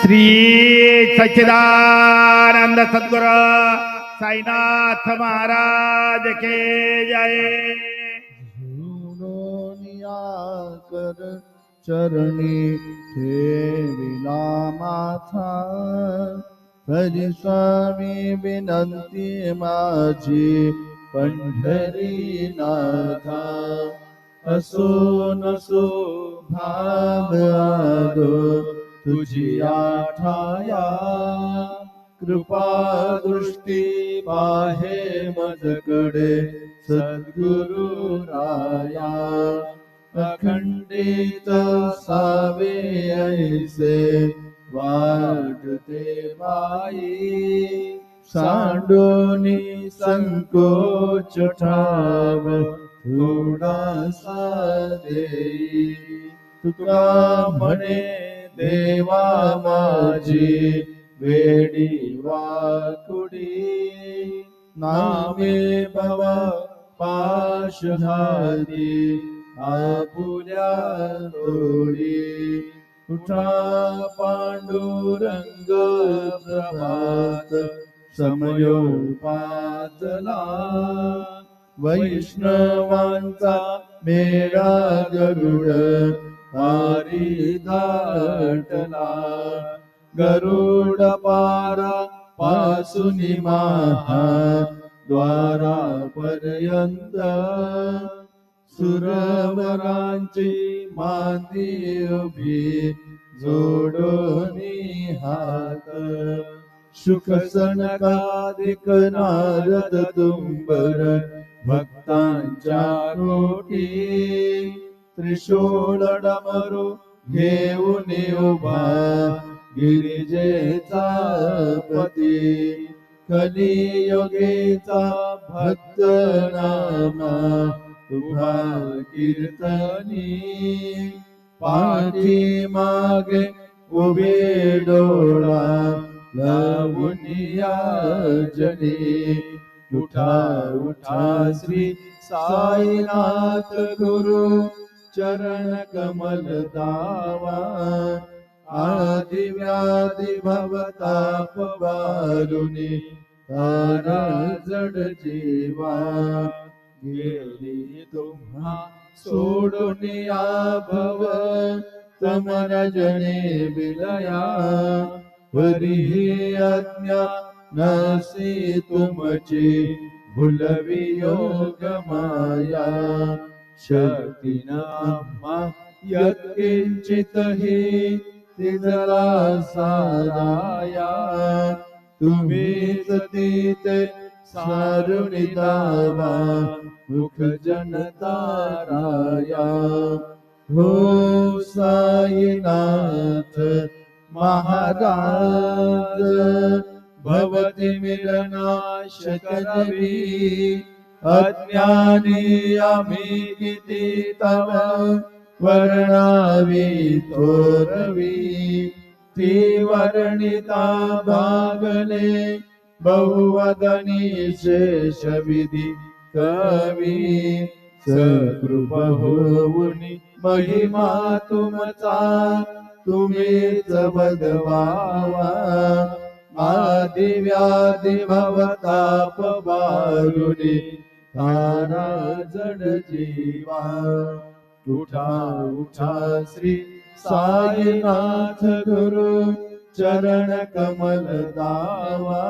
श्री सच्चिदानंद सद्गुरु साईनाथ महाराज के जय। कर चरणी ठेविला माथा, हरी स्वामी विनंती माझी पंढरीनाथा। असो नसो भाग आलो तुझी आठाया, कृपा दृष्टी पाहे मजकडे सद्गुरु राया। अखंडित सावे ऐसे वाटते बाई, सांडोनी संकोच ठाव थोडासा देई। तुका म्हणे देवा माझी वेडी वाकुडी, नामे भव पाशहारी आपुल्या तोडी। उठा पांडुरंग प्रभात समयोपातला, वैष्णवांचा मेळा गरुड पारी दाटला। गरुड पारा पासुनी महा द्वारापर्यंत, सुरवरांची मांदी उभी जोडोनी हात। सुख सनकादिक नारद तुंबर भक्तांच्या कोटी, त्रिशूळ डमरू घेऊन उभा गिरिजेचा पती। कलियुगेचा भक्त नामा उभा कीर्तनी, पाठी मागे उभे डोळा लावूनिया जनी। उठा उठा श्री साईनाथ गुरु चरण कमल दावा। आदि व्याधि भवताप वारुनी तारा जड जीवा। गेली तुम्हा सोडूनिया भव तमरजने विलया। परी आज्ञा नसी तुमची भुलवी योग माया। शक्ती नामा यत्किंचितहि तिजला साराया। तुम्हीच तीते सारुणी दावा मुख जनताराया। हो साईनाथ महाराज भवती मिलनाश करवी। अज्ञानी आम्ही किती तव वर्णावी थोरवी। ती वर्णिता भागले बहुवदनी शेष विधी कवी। सकृप होऊनी महिमा तुमचा तुम्हीच बदवावा। आदि व्याधि भवताप वारुनी तारा जड जीवा। उठा उठा श्री साईनाथ गुरु चरण कमल दावा।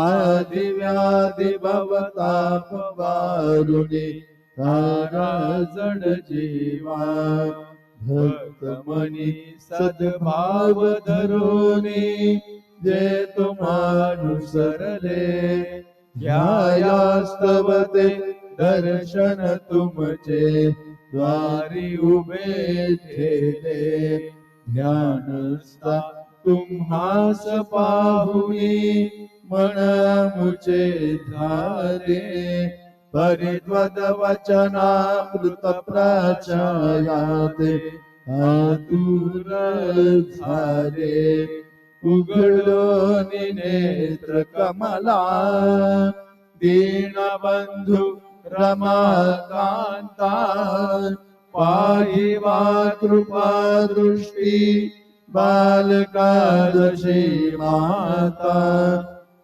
आदि व्याधि भवताप वारुनी तारा जड जीवा। भक्त मनी सद्भाव धरोनी जे तुम्हानुसरले। ध्यायास्तवते दर्शन तुमचे द्वारी उभे ठेले। ज्ञानस्था तुम्हास पाहुनी मन मुचे धारे। परिद्वद वचनामृत प्राचयाते आतुर झाले। उघडो नेत्र कमला दीनबंधू रमाकांता। पाहिवा कृपा दृष्टी बालका जशी माता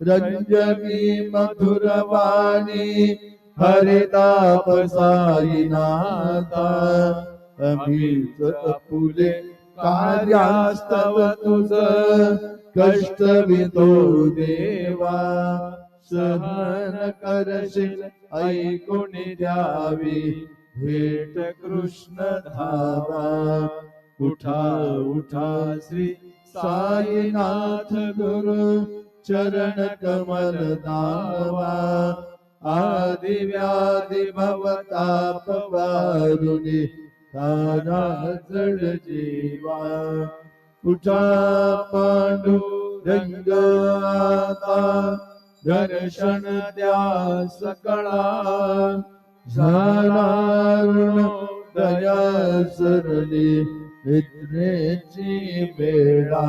रंजनी मधुरवाणी हरितापसाई नाथा अमीच फुले कार्यास्तव तुझ कष्ट वितो देवा सहन करशील ऐकून द्यावी भेट कृष्ण धावा उठा उठा श्री साईनाथ गुरु चरण कमल दावा आदि व्याधि भवताप वारुणी तारा जड जीवा उठा पांडुरंग आता दर्शन द्या सकळा झालारुण दया सरली निद्रेची वेळा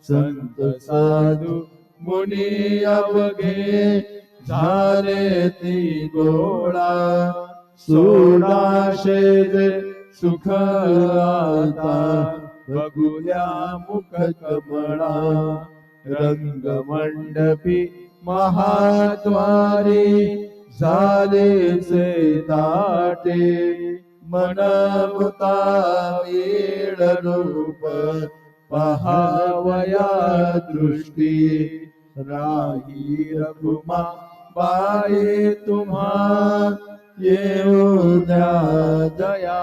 संत साधू मुनी अवघे झाले ती गोळा सोडाशेज सुख आता बघूया मुख कमळा रंगमंडपी महाद्वारी झालेचे दाटे मनमुता वेळ रूप पहावया दृष्टी राही रघुमा बाये तुम्हा येऊ द्या दया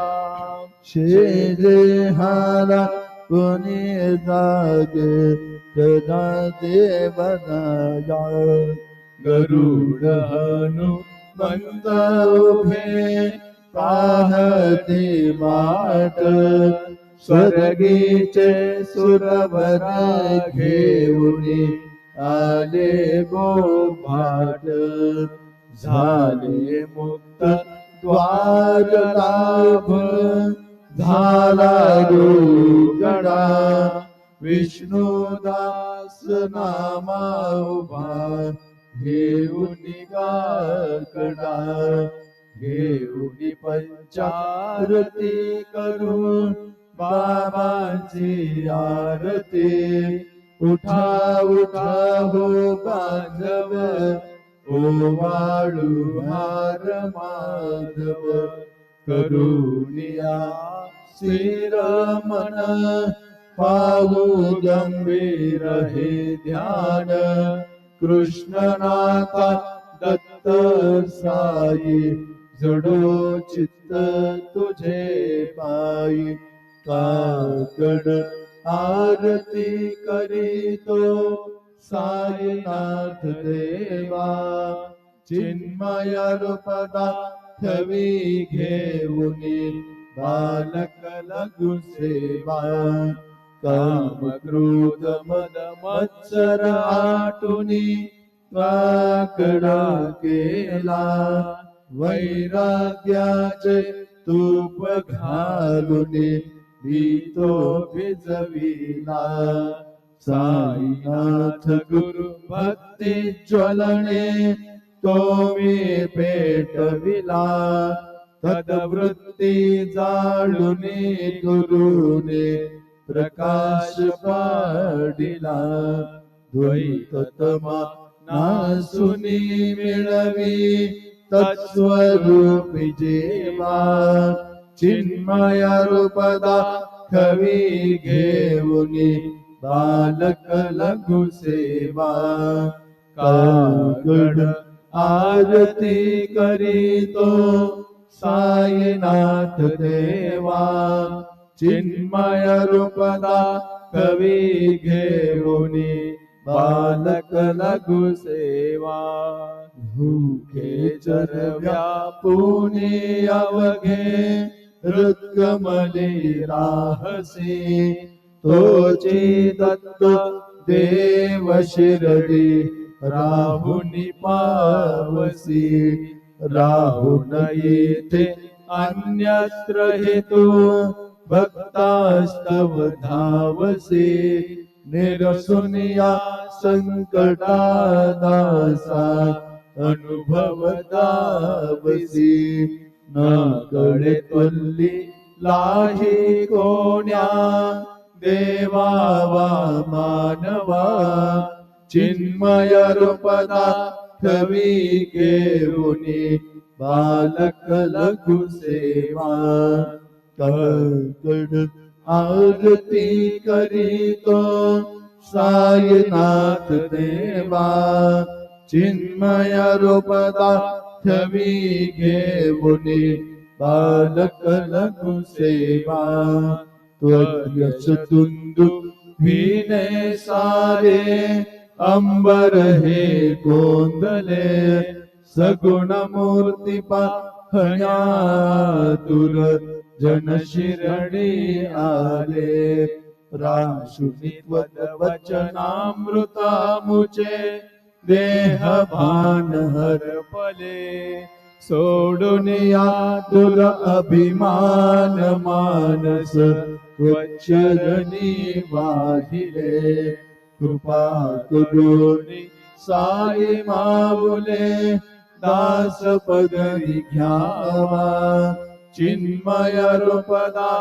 शेजे हारा कोणी जागे सदा देवनाया गरुड हनुमंत उभे पाहती वाट स्वर्गीचे सुरवर घेऊनी आले गोपाट झाले मुक्त द्वार लाभ झाला गडा विष्णुदास नामा उभा घेऊनी गाकडा घेऊनी पंचारती करून बाबांची आरती उठा उठा हो बांधव ओ वाळू हार माधव करुणिया श्रीरमण पाहू गंभीर हे ध्यान कृष्णनाथा दत्त साई जडो चित्त तुझे पायी काकड आरती करीतो साईनाथ देवा चिन्मय रूपदा ठवी घेऊनी बालक लघु सेवा काम क्रोध मद मत्सर आटुनी काकडा केला वैराग्याचे तूप घालुनी भीतो भिजविला साईनाथ गुरु भक्ती ज्वलने तो मी पेटविला तदवृत्ती जाळुनी गुरुने प्रकाश पाडिला द्वैततमा नासुनी मिळवी तत्स्वरूपी जेवा चिन्मय रूपदा खवी घेऊनी बालक लघु सेवा काकड आरती करीतो साईनाथ देवा चिन्मय रूपदा कवी घेऊनी बालक लघु सेवा भूखे चर व्यापुनी अवघे हृत्कमले राहसी तोची दत्त देव शिरडी राहुनी पावसी राहुन येथे अन्यत्र हेतु भक्तास्तव धावसी निरसुनिया संकटा दासा अनुभव दावसी न कळे तुल्ली लाही कोण्या देवा वा मानवा चिन्मय रूपदा ठवी घेऊनी बालक लघु सेवा कड आरती करीतो साईनाथ देवा चिन्मय रूपदा ठवी घेऊनी बालक लघु सेवा त्वयश तुंदु भीने सारे अंबर हे गोंदले सगुण मूर्ती पाहण्या तुर जन शिरडी आले राशुनी वचनामृता मुचे देह भान हरपले सोडून या तुर अभिमान मानस वचरणी वाहिले कृपा करून साई माऊले दास पदरी घ्यावा चिन्मय रूपदा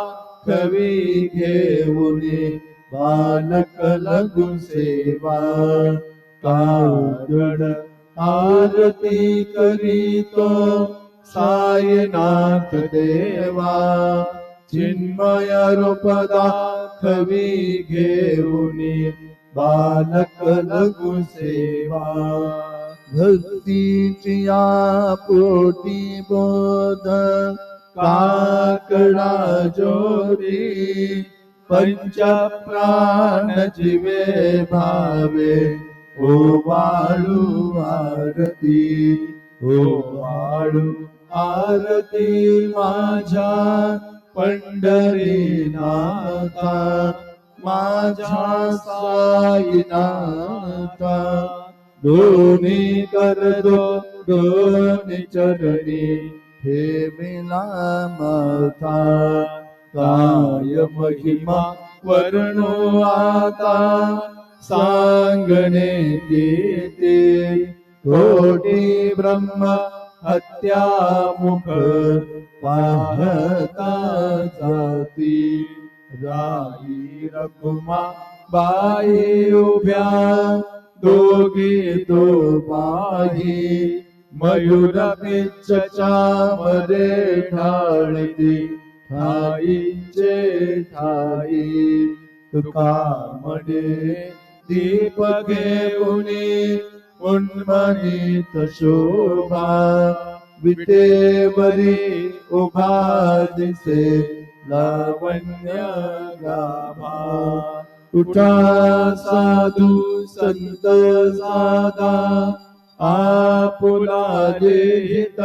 कवी घेऊनी बालक लघु सेवा कागड आरती करीतो साईनाथ देवा चिन्मय रूपदा कवी घेऊनी बालक लघु सेवा भक्तीची या पोटी बोध काकडा ज्योती पंच प्राण जीवे भावे ओ वाळू आरती ओ वाळू आरती माझ्या पंढरीनाथा माझ्या साईनाथा दोन्ही करतो दोन्ही चरणी ठेविला माथा काय महिमा वर्णो आता सांगणे देते कोटी ब्रह्म हत्या मुख पाहता जाती राई रघुमा बाई उभ्या दोघी तो बाई मयूर पिच्चच्या मरे ढाळती ठाईचे ठाई तुका म्हणे दीप घेऊनी उन्मनीत शोभा विटेवरी उभा दिसे लावण्य गाभा उठा साधू संत साधा आपुला देहित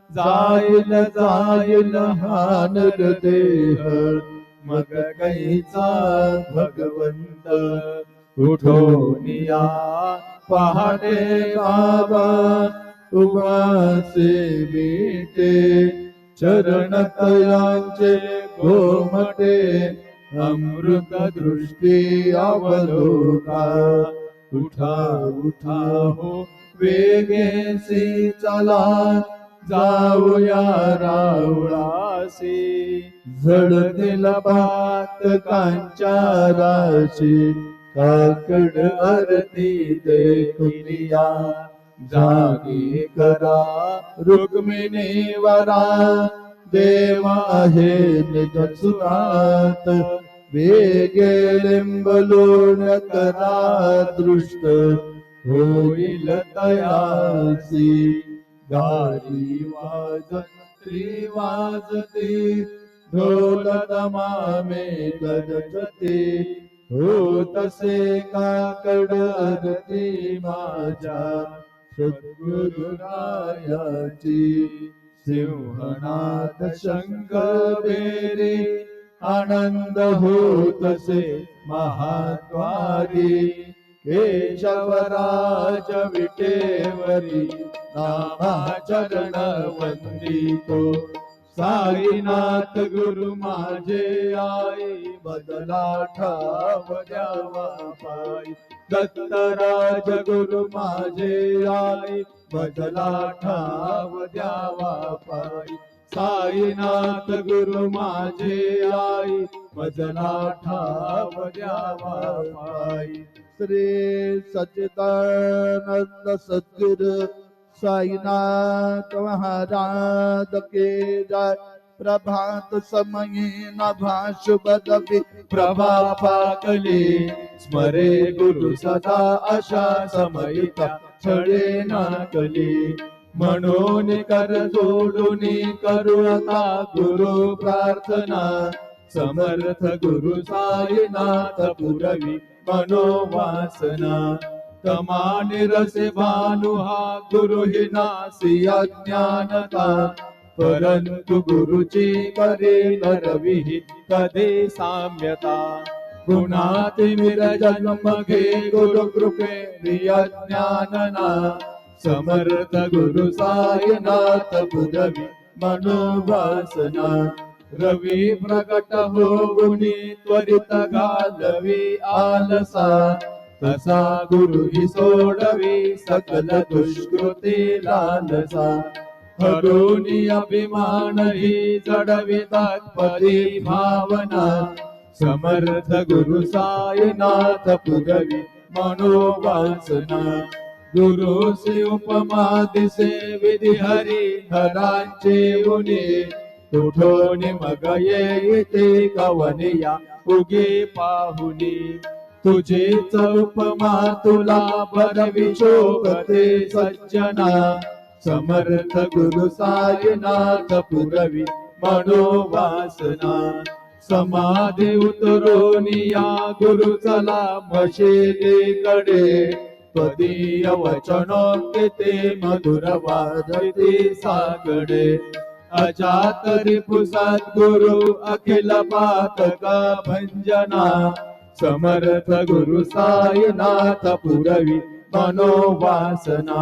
जाईल जाईल हानर देह मग कैचा भगवंत उठोनिया पहाटे बाबा उमासे मीटे चरण तयांचे घोमटे अमृत दृष्टी अवलोका उठा उठा हो वेगेसी चला जाऊया रावळासी झडतील पातकांच्या राशी काकड आरती देखुनिया जागी करा रुक्मिणी वरा देवा हे निज सुरात वेगे लिंबलोण करा दृष्ट होईल तयासी गारी वाजत्री वाजती ढोल दमामे गरजते हो तसे काकड आरती माझ्या सद्गुरुरायाची सिंहनाथ शंख बेरी आनंद होतसे महाद्वारी केशवराज विटेवरी नामाचरण वंदितो साईनाथ गुरु माझे आई बदला ठाव द्यावा पायी दत्तराज गुरु माझे आई बदला ठाव द्यावा पायी साईनाथ गुरु माझे आई मजला ठाव द्यावा पायी श्री सच्चिदानंद सद्गुरु साईनाथ महाराज के जय प्रभात समये नभा शुभ दबी प्रभा पाकली स्मरे गुरु सदा अशा समयिता छळे नाकली म्हणून कर जोडून करू आता गुरु प्रार्थना समर्थ गुरु साईनाथ पुरवी मनोवासना कमाने रसे भानु हा गुरु हि नासी अज्ञानता परंतु गुरुची करे नरवी कधी साम्यता गुणात मिर जन्म घे गुरु कृपे अज्ञानना समर्थ गुरु साईनाथ पुरवी मनोवासना रवी प्रकट होऊनी त्वरित घालवी आलसा तसा गुरु ही सोडवी सकल दुष्कृती लालसा हरुनी अभिमान ही जडवितात परी भावना समर्थ गुरु साईनाथ पुरवी मनोवासना गुरु से उपमा दिसे विधी हरी हरांचे उनी तुठोनी मग येते कवनिया उगे पाहुनी तुझे उपमा तुला बरवी शोभते सज्जना समर्थ गुरु साईनाथ पुरवी मनोवासना समाधी उतरोनिया गुरु चला मशेकडे त्वदीय वचनोक्ते मधुर वाजते सागडे अजात रिपु सद्गुरु अखिल पातक भंजना समर्थ गुरु साईनाथ पुरवी मनोवासना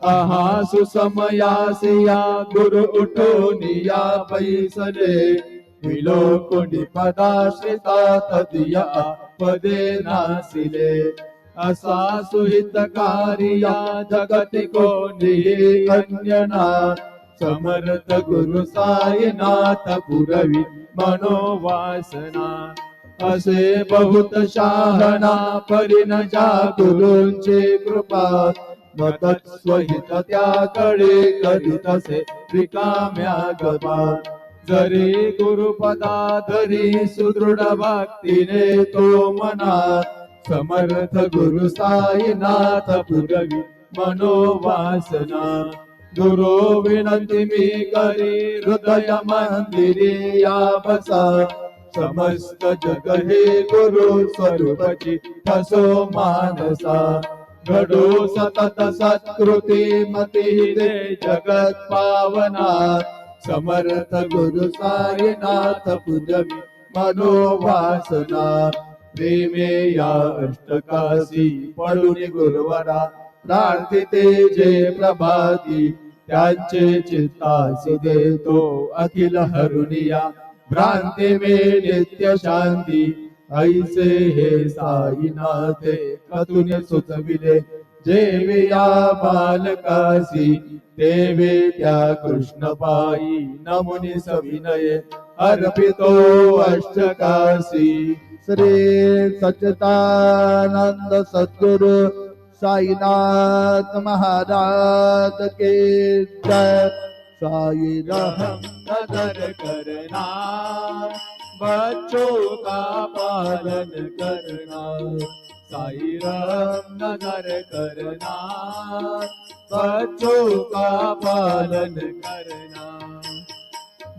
आहा सुसमयासिया गुरु उठोनिया बैसले विलोकुनी पदाश्रिता तदिया पदे नासिले असा सुहितकारिया जगति कोणी अन्यना समर्थ गुरु साईनाथ पुरवी मनोवासना असे बहुत शाहना परिण जा गुरूंची कृपा मतत स्वहित त्याकडे करीत असे रिकाम्या गपा जरी गुरुपदा धरी सुदृढ भक्तीने तो मना समर्थ गुरु साईनाथ पुरवी मनोवासना गुरु विनंती मी करी हृदय मंदिरी या बसा समस्त जग हे गुरु स्वरूपची ठसो मानसा घडो सतत सत्कृती मती दे जगत पावना समर्थ गुरु साईनाथ पुरवी मनोवासना प्रेमे या अष्टकासी पडून गुरुवरा प्रार्थिते जे प्रभाती त्यांचे चित्तासी देतो अखिल हरुनिया भ्रांती में नित्य शांती ऐसे हे साईनाथे कतुन सुचविले जेवे या बालकासी देवे त्या कृष्ण पायी नमुनी सविनये अर्पितो अष्टकासी श्री सच्चिदानंद सद्गुरु साईनाथ महाराज के जय साई रहम नजर करना बच्चों का पालन करना साई रहम नजर करना बच्चों का पालन करना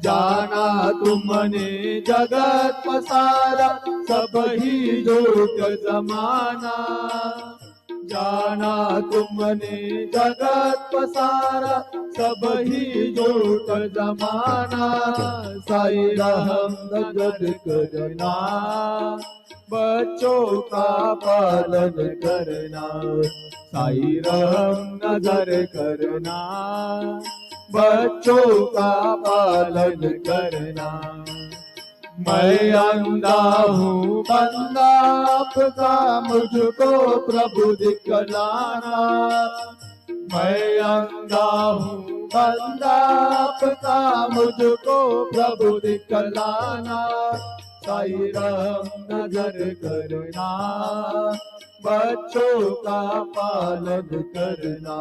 जाना तुमने जगत पसारा सब ही जोत जमाना जाना तुमने जगत पसारा सब ही जोत जमाना साई रहम नजर करना बच्चों का पालन करना साई रहम नजर करना बच्चों का पालन करना मैं अंधा हूँ बंदा आपका मुझको प्रभु दिखलाना मैं अंधा हूँ बंदा आपका मुझको प्रभु दिखलाना, साईं राम नजर करना, बच्चों का पालन करना,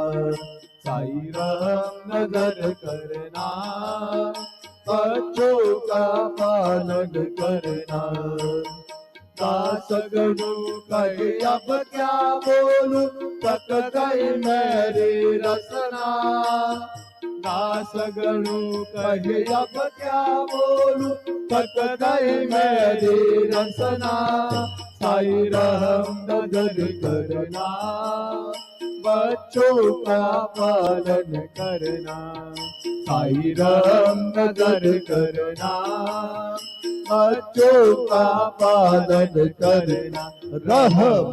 साईं राम नजर करना, बच्चों का पालन करना। दास गणु कहे अब क्या बोलूं, तक गई मेरी रसना, दास गणु कहे अब क्या बोलूं, तक गई मेरी रसना, साईं राम नजर करना, बच्चों का पालन करना, साईं राम नजर करना, बच्चों का पालन करना। रहम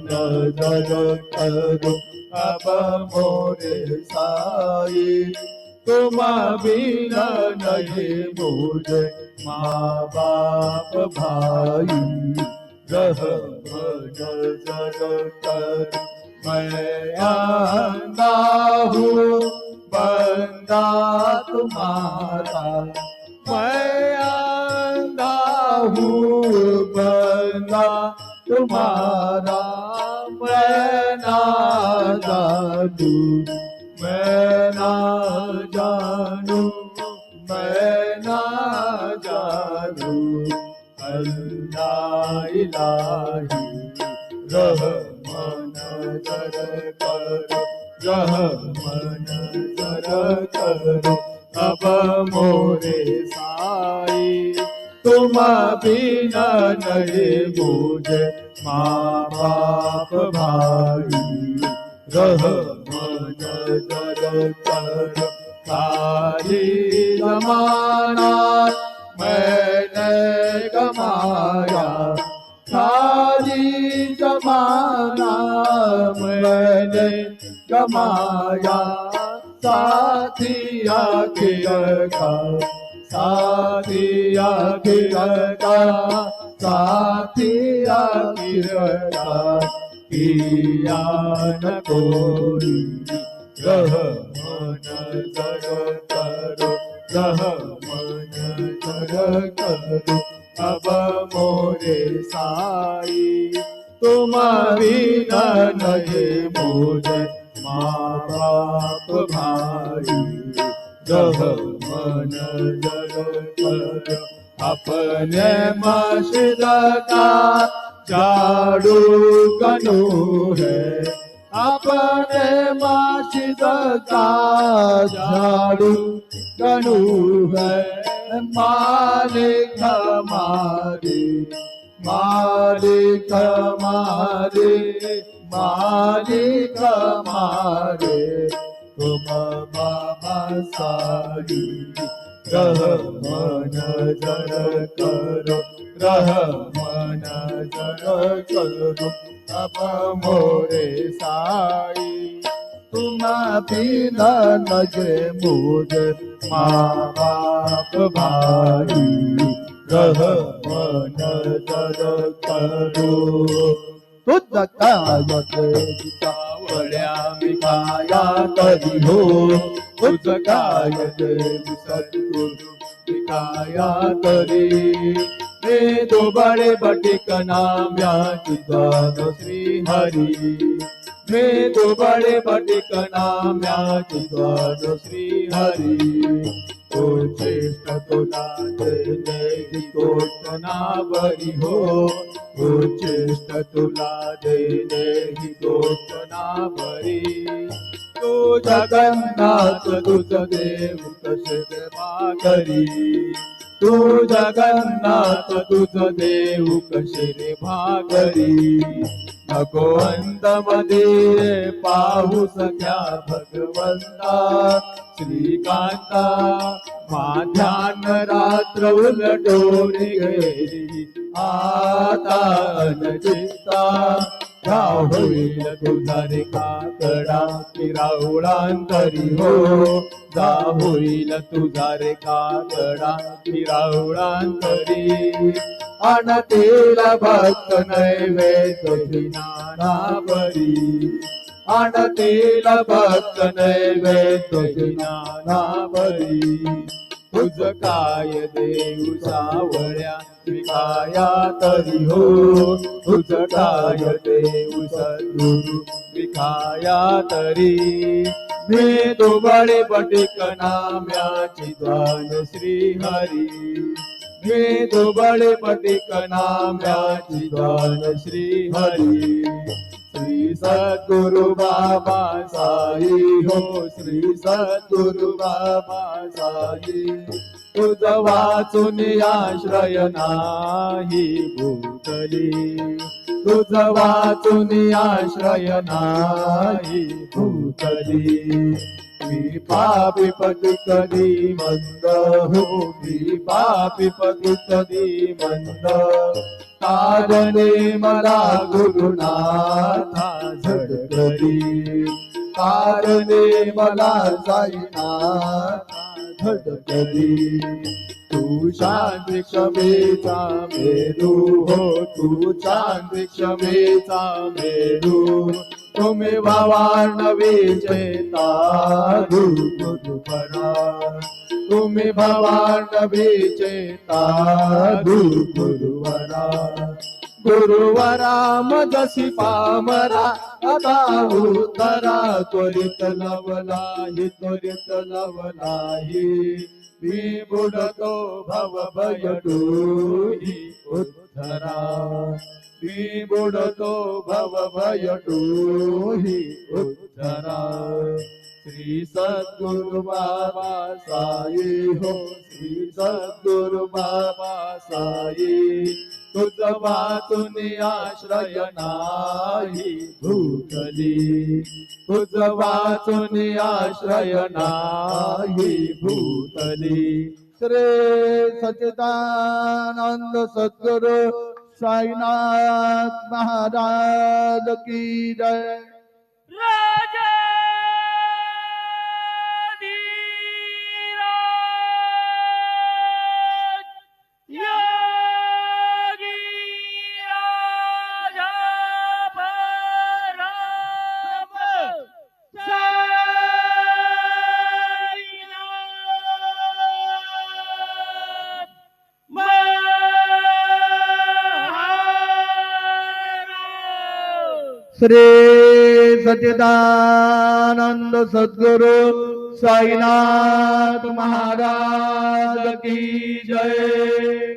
नजर करो अब मोरे साईं, तुम बिना नहीं मुझे माँ बाप भाई, रहम नजर करो मैं अंधा हूँ बंदा तुम्हारा, मैं अंधा हूँ बंदा तुम्हारा, मैं ना जानू, मैं ना जानू, मैं ना जानू, अल्लाह इलाही रहम नजर करो, रहम नजर करो अब मोरे साईं, तुम बिना नहीं मुझे माँ बाप भाई, रहम नजर करो। सारी जमाना मैंने कमाया, सारी जमाना मैंने कमाया, साथी आखिर का, साथी आखिर का, साथी आखिर का, किया न कोई, रहम नजर करो, रहम नजर करो अब मोरे साईं, तुम बिना नहीं मुझे माँ बाप भाई, रहम नजर करो अपने मस्जिद का झाड़ू कनू है, अपने मस्जिद का झाड़ू कनू है, मालिक हमारे, मालिक हमारे, मालिक हमारे, तुम बाबा साईं, रहम नजर करो, रहम नजर करो अब मोरे साईं, तुम बिना नजरे मुझे माँ बाप भाई, रहम नजर करो। तुझ कायत वळ्या मिठाया करी हो, तुझ कायत सद्गुरु मिठाया करी, मैं तो बड़े बटिक नाम याचिका श्री हरि, मैं तो बड़े बटिक नाम याचिका श्री हरि, तो चेष्ट तुला देने गोष्ट ना बरी हो, तो चेष्ट तुला देने गोष्ट ना बरी, तो जगन्नाथ तुझ देव कसे देवा करी, तू जगन्नाथ तुझ देव कसे रे भागरी, नको अंतमध्ये पाहू सख्या भगवंता, श्रीकांता माध्यान रात्र उलटोरी गेली, आता अनचिंता क्या होईल तुझा रे काकडा किरावळांतरी हो, जा होईल तुझा रे काकडा किरावळांतरी, अनतेला भक्त नैवेद्य नाना बरी, आणतील भक्त नैवेद्य ज्ञानाभरी तुझ काय देऊ सावळ्या विकाया तरी हो तुझ काय देऊ सद्गुरु विकाया तरी मी दुबळे पटिक नाम्याची जाण श्री हरी मी दुबळे पटिक नाम्याची जाण श्री हरी श्री सद्गुरु बाबा साई हो श्री सद्गुरु बाबा साई तुझ वाचून आश्रय नाही भूतली तुझ वाचून आश्रय नाही भूतली मी पापी पती कधी मंद हो मी पापी पती कधी मंद कारणे मला गुरुनाथा झडकरी कारणे मला साईनाथा झडकरी तू शांती क्षमेचा मेरू हो तू शांती क्षमेचा मेरू तुम्ही भवानवीचे तारू गुरुवरा तुम्ही भवानवीचे तारू गुरुवरा गुरुवरा मजसी पामरा आता उतरा त्वरित लवलाही त्वरित लवलाही मी बुडतो भव भयटूही उद्धरा मी बुडतो भव भयटूही उद्धरा श्री सद्गुरु बाबा साई हो श्री सद्गुरु बाबा साई तुझ वाचून आश्रय नाही भूतली तुझ वाचून आश्रय नाही भूतली श्री सच्चिदानंद सद्गुरु साईनाथ महाराज की जय श्री सच्चिदानंद सद्गुरु साईनाथ महाराज की जय।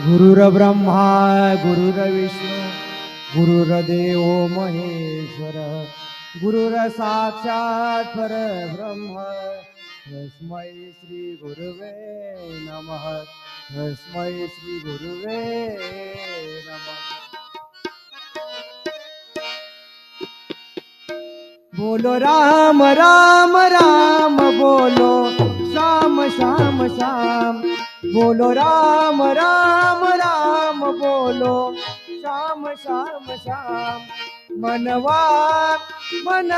गुरुर्ब्रह्मा गुरुर्विष्णू गुरुर्देव महेश्वर गुरुर साक्षात परब्रह्म तस्मै श्री गुरुवे नमः तस्मै श्री गुरुवे नमः. बोलो राम राम राम बोलो श्याम श्याम श्याम बोलो राम राम राम बोलो श्याम श्याम श्याम मनवा मन